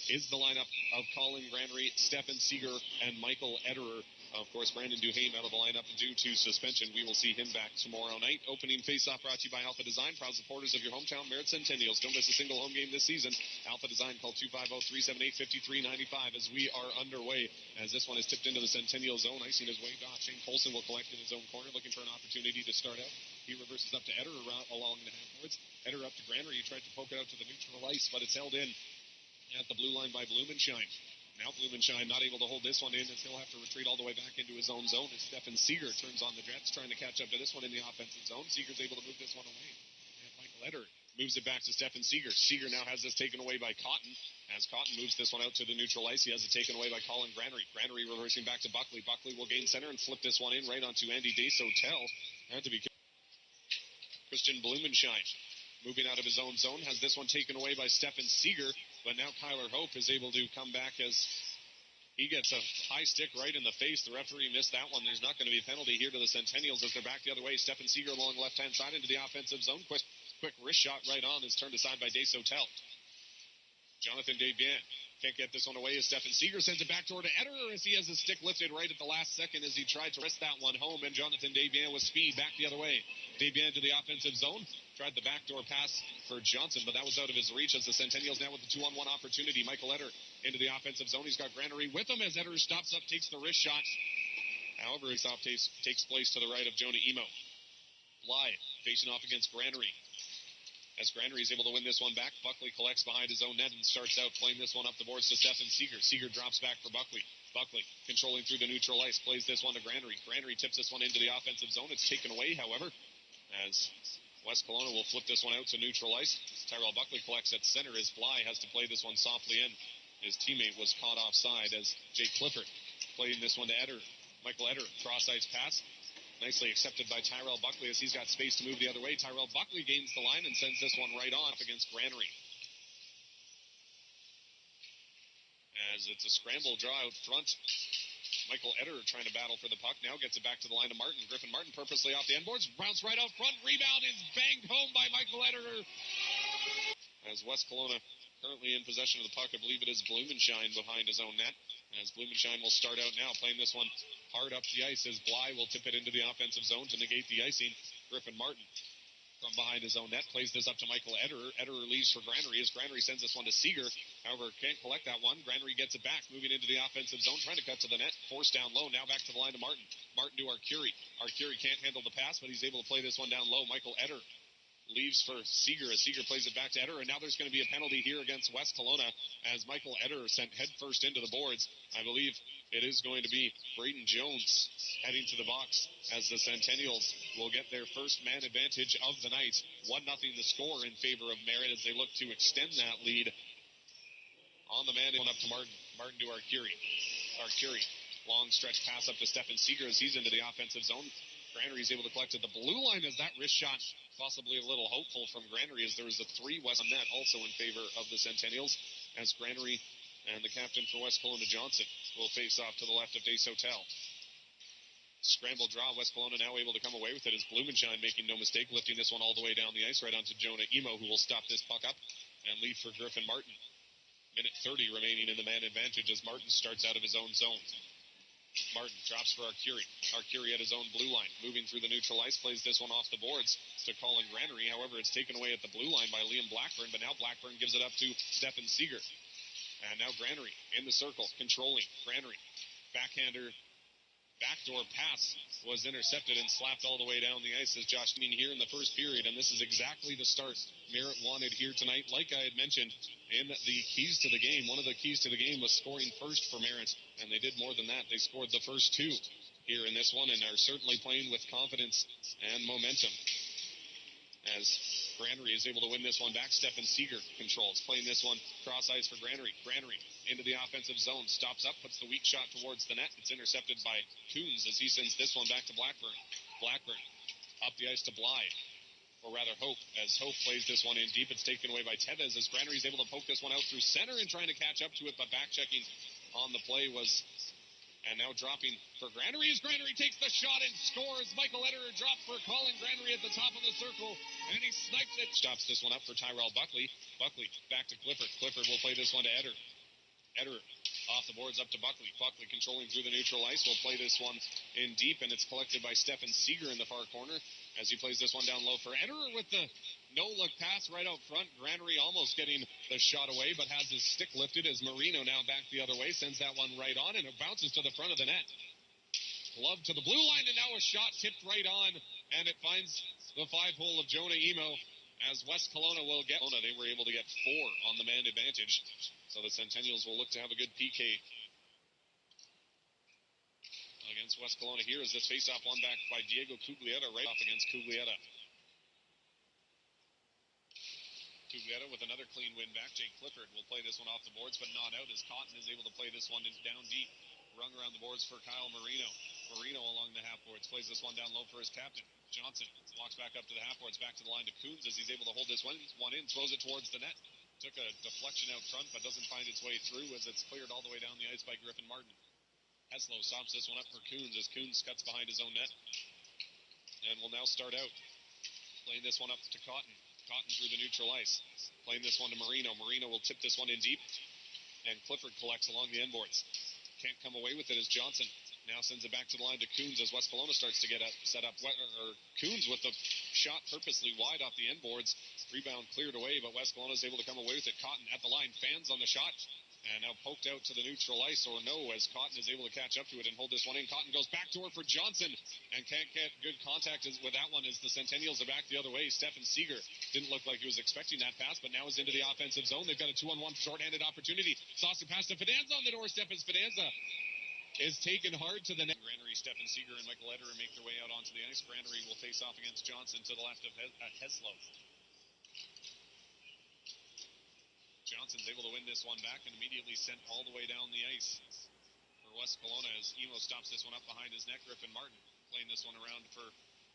is the lineup of Colin Granry, Stephan Seeger, and Michael Ederer. Of course, Brandon Duhame out of the lineup due to suspension. We will see him back tomorrow night. Opening face-off brought to you by Alpha Design, proud supporters of your hometown Merritt Centennials. Don't miss a single home game this season. Alpha Design, call 250-378-5395 as we are underway. As this one is tipped into the Centennial zone, icing his way off. Shane Colson will collect in his own corner, looking for an opportunity to start out. He reverses up to Ederer along the half-boards. Ederer up to Granry. He tried to poke it out to the neutral ice, but it's held in at the blue line by Blumenschein. Now Blumenschein not able to hold this one in as he'll have to retreat all the way back into his own zone as Stephan Seeger turns on the Jets, trying to catch up to this one in the offensive zone. Seeger's able to move this one away. And Michael Ederer moves it back to Stephan Seeger. Seeger now has this taken away by Cotton. As Cotton moves this one out to the neutral ice, he has it taken away by Colin Granry. Granry reversing back to Buckley. Buckley will gain center and flip this one in right onto Andy Desotel. Had to be Christian Blumenschein. Moving out of his own zone, has this one taken away by Stephan Seeger, but now Kyler Hope is able to come back as he gets a high stick right in the face. The referee missed that one. There's not going to be a penalty here to the Centennials as they're back the other way. Stephan Seeger along left-hand side into the offensive zone. Quick wrist shot right on is turned aside by Desotel. Jonathan Desbiens can't get this one away as Stephan Seeger sends it back toward Ederer as he has his stick lifted right at the last second as he tried to wrist that one home, and Jonathan Desbiens with speed back the other way. Desbiens to the offensive zone. Tried the backdoor pass for Johnson, but that was out of his reach as the Centennials now with the 2-on-1 opportunity. Michael Ederer into the offensive zone. He's got Granary with him as Ederer stops up, takes the wrist shot. However, his off takes place to the right of Jonah Emo. Bly facing off against Granary. As Granary is able to win this one back, Buckley collects behind his own net and starts out playing this one up the boards to Stephan Seeger. Seeger drops back for Buckley. Buckley controlling through the neutral ice, plays this one to Granary. Granary tips this one into the offensive zone. It's taken away, however, as West Kelowna will flip this one out to neutral ice. Tyrell Buckley collects at center as Bly has to play this one softly in. His teammate was caught offside as Jake Clifford playing this one to Ederer. Michael Ederer, cross-ice pass. Nicely accepted by Tyrell Buckley as he's got space to move the other way. Tyrell Buckley gains the line and sends this one right off against Granary. As it's a scramble draw out front. Michael Ederer trying to battle for the puck. Now gets it back to the line of Martin. Griffin Martin purposely off the end boards. Bounce right out front. Rebound is banged home by Michael Ederer. As West Kelowna currently in possession of the puck, I believe it is Blumenschein behind his own net. As Blumenschein will start out now, playing this one hard up the ice as Bly will tip it into the offensive zone to negate the icing. Griffin Martin from behind his own net plays this up to Michael Ederer. Ederer leaves for Granary as Granary sends this one to Seeger. However, can't collect that one. Granary gets it back, moving into the offensive zone, trying to cut to the net. Forced down low, now back to the line to Martin. Martin to Arcuri. Arcuri can't handle the pass, but he's able to play this one down low. Michael Ederer leaves for Seeger as Seeger plays it back to Ederer, and now there's going to be a penalty here against West Kelowna as Michael Ederer sent headfirst into the boards. I believe it is going to be Braden Jones heading to the box as the Centennials will get their first man advantage of the night. 1-0 the score in favor of Merritt as they look to extend that lead. On the man, up to Martin. Martin to Arcuri. Arcuri, long stretch pass up to Stephan Seeger as he's into the offensive zone. Granary's able to collect at the blue line as that wrist shot possibly a little hopeful from Granary as there was a 3 West on net also in favor of the Centennials as Granary and the captain for West Kelowna, Johnson, will face off to the left of Desotel. Scramble draw, West Kelowna now able to come away with it as Blumenschein making no mistake, lifting this one all the way down the ice right onto Jonah Emo, who will stop this puck up and leave for Griffin Martin. Minute 30 remaining in the man advantage as Martin starts out of his own zone. Martin drops for Arcuri. Arcuri at his own blue line. Moving through the neutral ice, plays this one off the boards to Colin Granary. However, it's taken away at the blue line by Liam Blackburn, but now Blackburn gives it up to Stephan Seeger. And now Granary in the circle, controlling Granary. Backhander, backdoor pass was intercepted and slapped all the way down the ice as Josh Mean here in the first period, and this is exactly the start Merritt wanted here tonight. Like I had mentioned in the keys to the game, one of the keys to the game was scoring first for Merritt, and they did more than that. They scored the first 2 here in this one and are certainly playing with confidence and momentum. As Granary is able to win this one back, Stephan Seeger controls, playing this one cross ice for Granary. Granary into the offensive zone, stops up, puts the weak shot towards the net. It's intercepted by Coons as he sends this one back to Blackburn. Blackburn up the ice to Bly, or rather Hope, as Hope plays this one in deep. It's taken away by Tevez as Granary is able to poke this one out through center and trying to catch up to it, but back checking on the play was... And now dropping for Granary as Granary takes the shot and scores. Michael Ederer dropped for Colin Granary at the top of the circle, and he snipes it. Stops this one up for Tyrell Buckley. Buckley back to Clifford. Clifford will play this one to Ederer. Eder off the boards up to Buckley. Buckley controlling through the neutral ice. Will play this one in deep, and it's collected by Stephan Seeger in the far corner as he plays this one down low for Eder with the no-look pass right out front. Granary almost getting the shot away, but has his stick lifted as Marino now back the other way. Sends that one right on, and it bounces to the front of the net. Glove to the blue line, and now a shot tipped right on, and it finds the 5-hole of Jonah Emo as West Kelowna will get. They were able to get 4 on the man advantage. So the Centennials will look to have a good PK against West Kelowna here as this faceoff won back by Diego Cuglietta right off against Cuglietta. Cuglietta with another clean win back. Jake Clifford will play this one off the boards, but not out as Cotton is able to play this one down deep. Rung around the boards for Kyle Marino. Marino along the half boards plays this one down low for his captain. Johnson walks back up to the half boards, back to the line to Coons as he's able to hold this one in, throws it towards the net. Took a deflection out front, but doesn't find its way through as it's cleared all the way down the ice by Griffin Martin. Heslow stops this one up for Coons as Coons cuts behind his own net and will now start out. Playing this one up to Cotton. Cotton through the neutral ice. Playing this one to Marino. Marino will tip this one in deep, and Clifford collects along the end boards. Can't come away with it as Johnson now sends it back to the line to Coons as West Kelowna starts to get set up. Coons with the shot purposely wide off the end boards. Rebound cleared away, but West Kelowna is able to come away with it. Cotton at the line, fans on the shot, and now poked out to the neutral ice, or no, as Cotton is able to catch up to it and hold this one in. Cotton goes back to her for Johnson and can't get good contact with that one as the Centennials are back the other way. Stephan Seeger didn't look like he was expecting that pass, but now is into the offensive zone. They've got a 2-on-1 shorthanded opportunity. Saucer pass to Fidanza on the doorstep as Fidanza is taken hard to the net. Granary, Stephan Seeger, and Michael Eder make their way out onto the ice. Granary will face off against Johnson to the left of Heslow. Johnson's able to win this one back and immediately sent all the way down the ice for West Kelowna as Emo stops this one up behind his net. Griffin Martin playing this one around for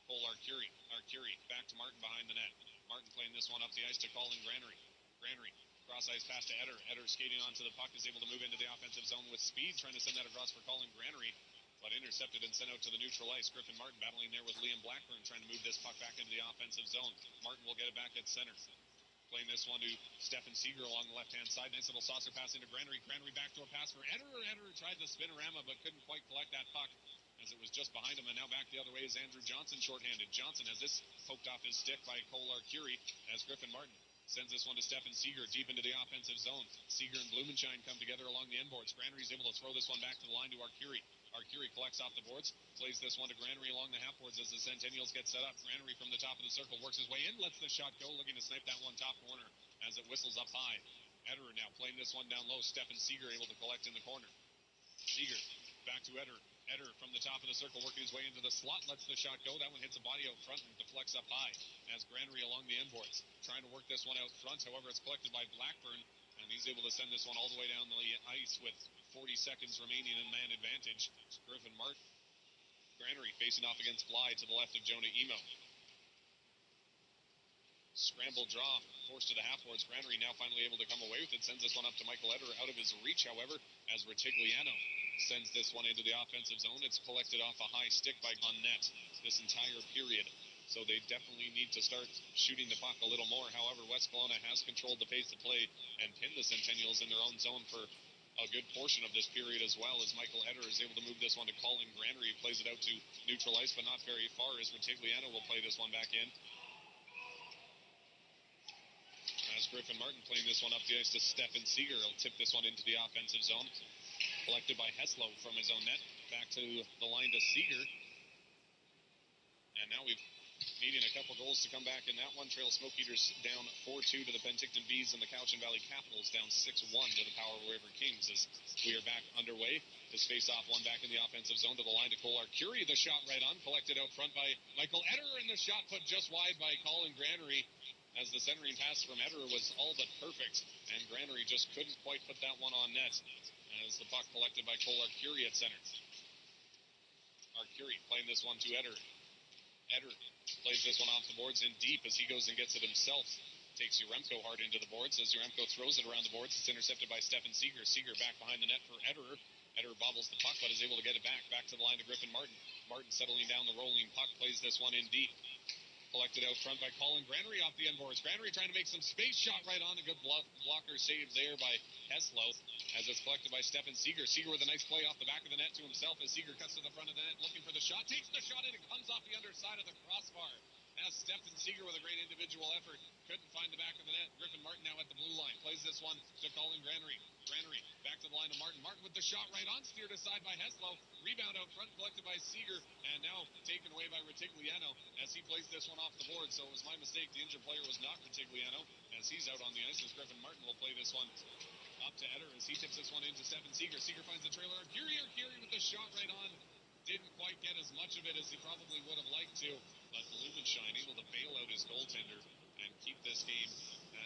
Cole Arcuri. Arcuri back to Martin behind the net. Martin playing this one up the ice to Colin Granary. Granary cross ice pass to Eder. Eder skating onto the puck is able to move into the offensive zone with speed, trying to send that across for Colin Granary, but intercepted and sent out to the neutral ice. Griffin Martin battling there with Liam Blackburn, trying to move this puck back into the offensive zone. Martin will get it back at center. Playing this one to Stephan Seeger along the left-hand side. Nice little saucer pass into Granary. Granary backdoor pass for Eder. Eder tried the spinorama, but couldn't quite collect that puck as it was just behind him. And now back the other way is Andrew Johnson shorthanded. Johnson has this poked off his stick by Cole Arcuri as Griffin Martin sends this one to Stephan Seeger deep into the offensive zone. Seeger and Blumenshine come together along the end boards. Granary is able to throw this one back to the line to Arcuri. Arcuri collects off the boards, plays this one to Granary along the half boards as the Centennials get set up. Granary from the top of the circle works his way in, lets the shot go, looking to snipe that one top corner as it whistles up high. Eder now playing this one down low. Stephan Seeger able to collect in the corner. Seeger back to Eder. Eder from the top of the circle working his way into the slot, lets the shot go. That one hits a body out front and deflects up high as Granary along the end boards trying to work this one out front. However, it's collected by Blackburn, and he's able to send this one all the way down the ice with 40 seconds remaining in man advantage. Griffin Martin. Granary facing off against Bly to the left of Jonah Emo. Scramble draw, forced to the half boards. Granary now finally able to come away with it. Sends this one up to Michael Eder out of his reach, however, as Retigliano sends this one into the offensive zone. It's collected off a high stick by on net this entire period. So they definitely need to start shooting the puck a little more. However, West Kelowna has controlled the pace of play and pinned the Centennials in their own zone for a good portion of this period, as well as Michael Eder is able to move this one to Colin Granary. He plays it out to neutral ice, but not very far, as Retigliano will play this one back in. As Griffin Martin playing this one up the ice to Stephan Seeger. He'll tip this one into the offensive zone. Collected by Heslow from his own net. Back to the line to Seeger. And now we've needing a couple goals to come back in that one. Trail Smoke Eaters down 4-2 to the Penticton Bees, and the Cowichan Valley Capitals down 6-1 to the Power River Kings. As we are back underway, this face-off one back in the offensive zone to the line to Cole Arcuri. The shot right on, collected out front by Michael Eder, and the shot put just wide by Colin Granary, as the centering pass from Eder was all but perfect, and Granary just couldn't quite put that one on net, as the puck collected by Cole Arcuri at center. Arcuri playing this one to Eder. Eder plays this one off the boards in deep as he goes and gets it himself. Takes Uremko hard into the boards as Uremko throws it around the boards. It's intercepted by Stephan Seeger. Seeger back behind the net for Eder. Eder bobbles the puck but is able to get it back. Back to the line to Griffin Martin. Martin settling down the rolling puck. Plays this one in deep. Collected out front by Colin Granary off the end boards. Granary trying to make some space, shot right on. A good blocker save there by Heslow as it's collected by Stephan Seeger. Seeger with a nice play off the back of the net to himself as Seeger cuts to the front of the net looking for the shot. Takes the shot in and comes off the underside of the crossbar. As Stephan Seeger with a great individual effort couldn't find the back of the net. Griffin Martin now at the blue line. Plays this one to Colin Granary. Granary back to the line of Martin. Martin with the shot right on. Steered aside by Heslow. Rebound out front collected by Seeger. And now taken away by Retigliano as he plays this one off the board. So it was my mistake. The injured player was not Retigliano as he's out on the ice as Griffin Martin will play this one up to Eder as he tips this one into Stephan Seeger. Seeger finds the trailer. Curie with the shot right on. Didn't quite get as much of it as he probably would have liked to, but Blumenschein able to bail out his goaltender and keep this game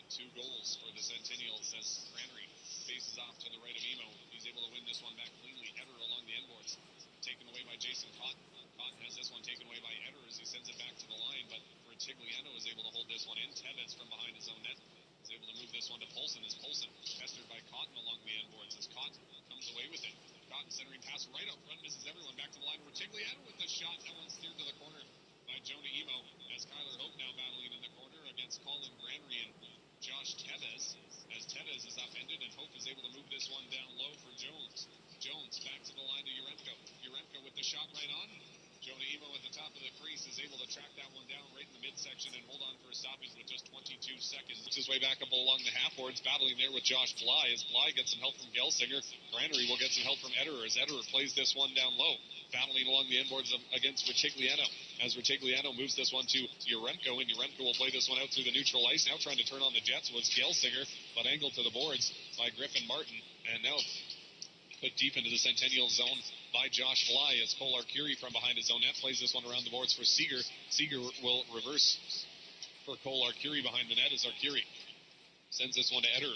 at 2 goals for the Centennials as Granary faces off to the right of Emo. He's able to win this one back cleanly. Eder along the end boards, taken away by Jason Cotton. Cotton has this one taken away by Eder as he sends it back to the line, but Retigliano is able to hold this one in. Tevez from behind his own net is able to move this one to Polson as Polson pestered by Cotton along the end boards as Cotton comes away with it. Cotton centering pass right out front, misses everyone. Back to the line. Retigliano with the shot. That one steered to the corner by Jonah Emo as Kyler Hope now battling in the corner against Colin Granary and Josh Tevez as Tevez is upended and Hope is able to move this one down low for Jones. Jones back to the line to Uremko. Uremko with the shot right on. Jonah Emo at the top of the crease is able to track that one down right in the midsection and hold on for a stoppage with just 22 seconds. Makes his way back up along the half-boards, battling there with Josh Bly as Bly gets some help from Gelsinger. Granary will get some help from Ederer as Ederer plays this one down low, battling along the end boards against Retigliano. As Retigliano moves this one to Uremko, and Uremko will play this one out through the neutral ice. Now trying to turn on the Jets was Gelsinger, but angled to the boards by Griffin Martin, and now put deep into the Centennial zone by Josh Bly as Kolar Curie from behind his own net plays this one around the boards for Seeger. Seeger will reverse for Kolar Curie behind the net as Arcuri sends this one to Eder.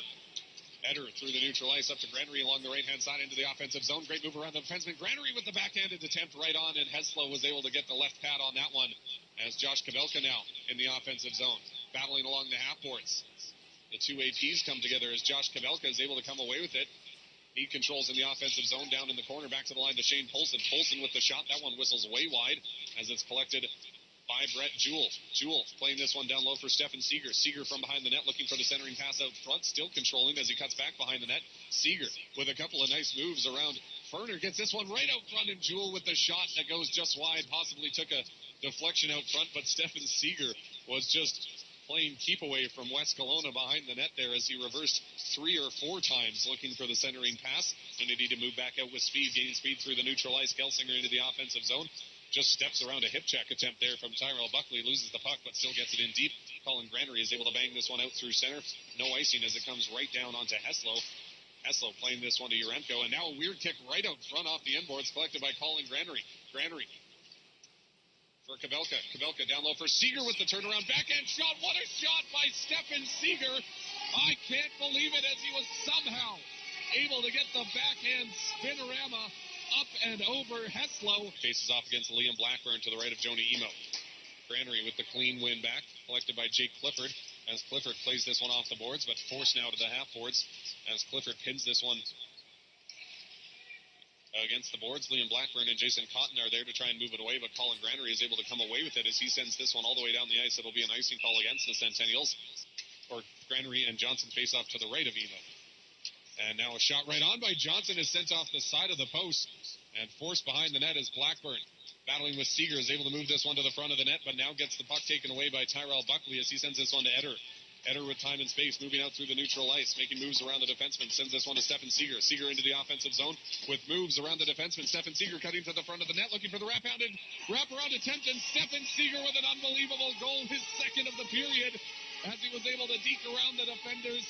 Eder through the neutral ice up to Granary along the right-hand side into the offensive zone. Great move around the defenseman. Granary with the backhanded attempt right on, and Heslow was able to get the left pad on that one as Josh Kabelka now in the offensive zone, battling along the half-boards. The two APs come together as Josh Kabelka is able to come away with it. He controls in the offensive zone down in the corner. Back to the line to Shane Polson. Polson with the shot. That one whistles way wide as it's collected by Brett Jewell. Jewell playing this one down low for Stephan Seeger. Seeger from behind the net looking for the centering pass out front. Still controlling as he cuts back behind the net. Seeger with a couple of nice moves around. Ferner gets this one right out front, and Jewell with the shot that goes just wide. Possibly took a deflection out front, but Stephan Seeger was just playing keep away from West Kelowna behind the net there as he reversed 3 or 4 times looking for the centering pass. And they need to move back out with speed, gaining speed through the neutral ice. Gelsinger into the offensive zone. Just steps around a hip check attempt there from Tyrell Buckley. Loses the puck, but still gets it in deep. Colin Granary is able to bang this one out through center. No icing as it comes right down onto Heslow. Heslow playing this one to Uremko. And now a weird kick right out front off the end boards collected by Colin Granary. Granary for Kabelka. Kabelka down low for Seeger with the turnaround backhand shot. What a shot by Stephan Seeger. I can't believe it as he was somehow able to get the backhand spinorama up and over Heslow. Faces off against Liam Blackburn to the right of Jonah Emo. Granary with the clean win back, collected by Jake Clifford as Clifford plays this one off the boards, but forced now to the half boards as Clifford pins this one against the boards. Liam Blackburn and Jason Cotton are there to try and move it away, but Colin Granary is able to come away with it as he sends this one all the way down the ice. It'll be an icing call against the Centennials, or Granary and Johnson face off to the right of Emo. And now a shot right on by Johnson is sent off the side of the post, and forced behind the net is Blackburn. Battling with Seeger is able to move this one to the front of the net, but now gets the puck taken away by Tyrell Buckley as he sends this one to Eder. Eder with time and space, moving out through the neutral ice, making moves around the defenseman, sends this one to Stephan Seeger. Seeger into the offensive zone with moves around the defenseman. Stephan Seeger cutting to the front of the net, looking for the wraparound attempt, and Stephan Seeger with an unbelievable goal, his second of the period, as he was able to deke around the defenders,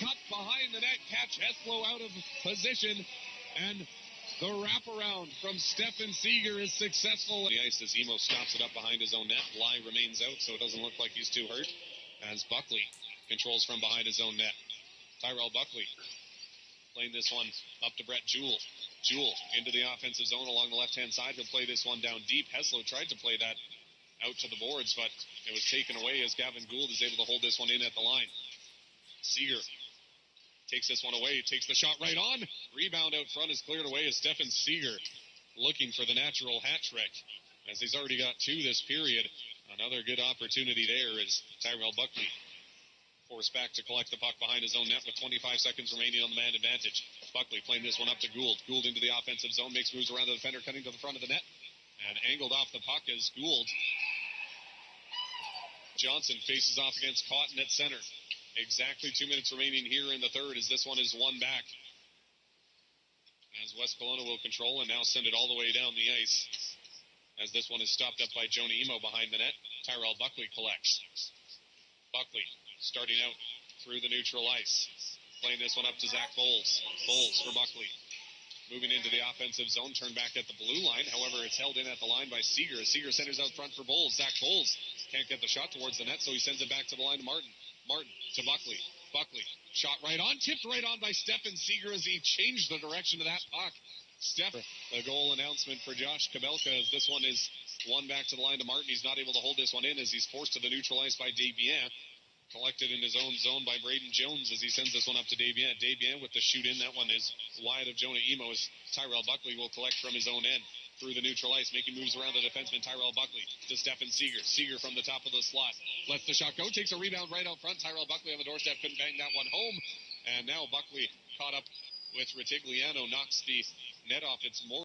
cut behind the net, catch Heslow out of position, and the wraparound from Stephan Seeger is successful. The ice as Emo stops it up behind his own net. Bly remains out, so it doesn't look like he's too hurt, as Buckley controls from behind his own net. Tyrell Buckley playing this one up to Brett Jewell. Jewell into the offensive zone along the left-hand side. He'll play this one down deep. Heslow tried to play that out to the boards, but it was taken away as Gavin Gould is able to hold this one in at the line. Seeger takes this one away, takes the shot right on. Rebound out front is cleared away as Stephan Seeger looking for the natural hat trick, as he's already got 2 this period. Another good opportunity there as Tyrell Buckley forced back to collect the puck behind his own net with 25 seconds remaining on the man advantage. Buckley playing this one up to Gould. Gould into the offensive zone, makes moves around the defender, cutting to the front of the net, and angled off the puck as Gould. Johnson faces off against Cotton at center. Exactly 2 minutes remaining here in the third as this one is won back. As West Kelowna will control and now send it all the way down the ice. As this one is stopped up by Jonah Emo behind the net. Tyrell Buckley collects. Buckley starting out through the neutral ice. Playing this one up to Zach Bowles. Bowles for Buckley. Moving into the offensive zone, turned back at the blue line. However, it's held in at the line by Seeger. Seeger centers out front for Bowles. Zach Bowles can't get the shot towards the net, so he sends it back to the line to Martin. Martin to Buckley. Buckley, shot right on, tipped right on by Stephan Seeger as he changed the direction of that puck. The goal announcement for Josh Kabelka as this one is won back to the line to Martin. He's not able to hold this one in as he's forced to the neutral ice by Desbiens. Collected in his own zone by Braden Jones as he sends this one up to Desbiens. Desbiens with the shoot in. That one is wide of Jonah Emo as Tyrell Buckley will collect from his own end through the neutral ice, making moves around the defenseman Tyrell Buckley to Stephan Seeger. Seeger from the top of the slot lets the shot go, takes a rebound right out front. Tyrell Buckley on the doorstep, couldn't bang that one home. And now Buckley caught up with Retigliano, knocks the net off its more.